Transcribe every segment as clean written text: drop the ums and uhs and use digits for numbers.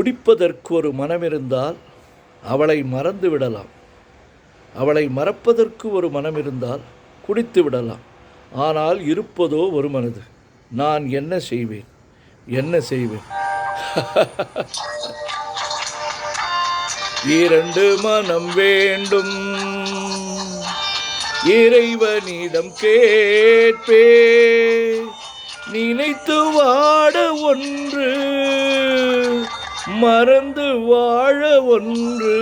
குடிப்பதற்கு ஒரு மனம் இருந்தால் அவளை மறந்து விடலாம். அவளை மறப்பதற்கு ஒரு மனம் இருந்தால் குடித்து விடலாம். ஆனால் இருப்பதோ ஒரு மனது. நான் என்ன செய்வேன், என்ன செய்வேன்? இரண்டு மனம் வேண்டும், இறைவனிடம் கேட்பே. நினைத்து வாட ஒன்று, மறந்து வாழ ஒன்று.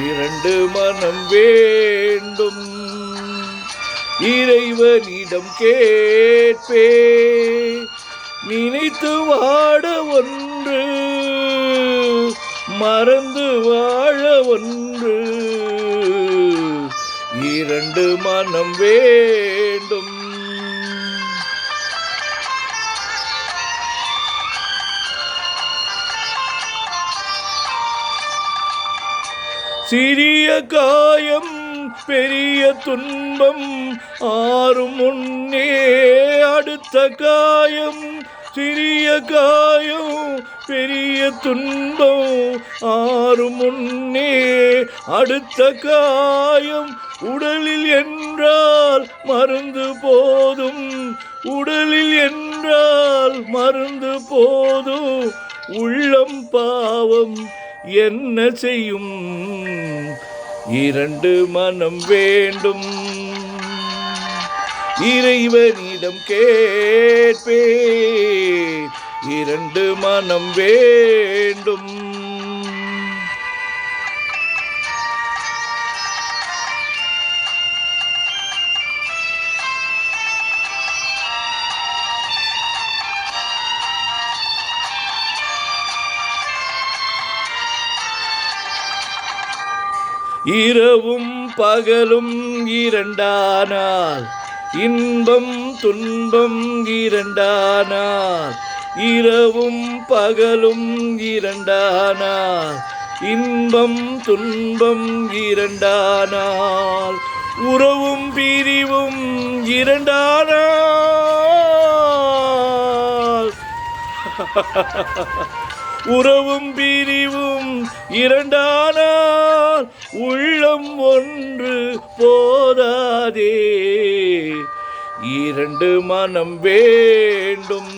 இரண்டு மனம் வேண்டும், இறைவனிடம் கேட்பே. நினைத்து வாட ஒன்று, மறந்து வாழ ஒன்று. இரண்டு மனம் வேண்டும். சிறிய காயம் பெரிய துன்பம் ஆறும் முன்னே அடுத்த காயம். சிறிய காயம் பெரிய துன்பம் ஆறும் முன்னே அடுத்த காயம். உடலில் என்றால் மருந்து போதும், உடலில் என்றால் மருந்து போதும். உள்ளம் பாவம் என்ன செய்யும்? இரண்டு மனம் வேண்டும், இறைவனிடம் கேட்பே. இரண்டு மனம் வேண்டும். இரவும் பகலும் இரண்டானால், இன்பம் துன்பம் இரண்டானால். இரவும் பகலும் இரண்டானால், இன்பம் துன்பம் இரண்டானால். உறவும் பிரிவும் இரண்டானால். உறவும் பிரிவும் இரண்டானால், உள்ளம் ஒன்று போதாதே. இரண்டு மனம் வேண்டும்.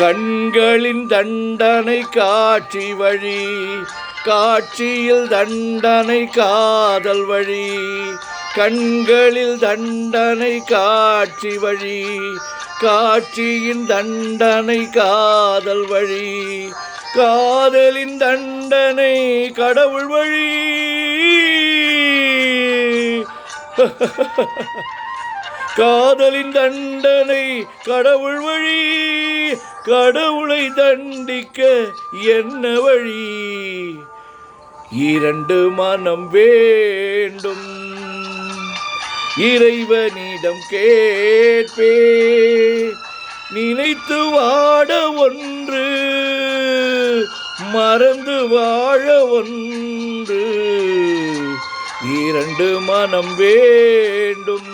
கண்களின் தண்டனை காட்சி வழி, காட்சியில் தண்டனை காதல் வழி. கண்களில் தண்டனை காட்சி வழி, காட்சியின் தண்டனை காதல் வழி. காதலின் தண்டனை கடவுள் வழி. காதலின் தண்டனை கடவுள் வழி. கடவுளை தண்டிக்க என்ன வழி? இரண்டு மனம் வேண்டும், இறைவனிடம் கேட்பே. நினைத்து வாட ஒன்று, மறந்து வாழ ஒன்று. இரண்டு மனம் வேண்டும்.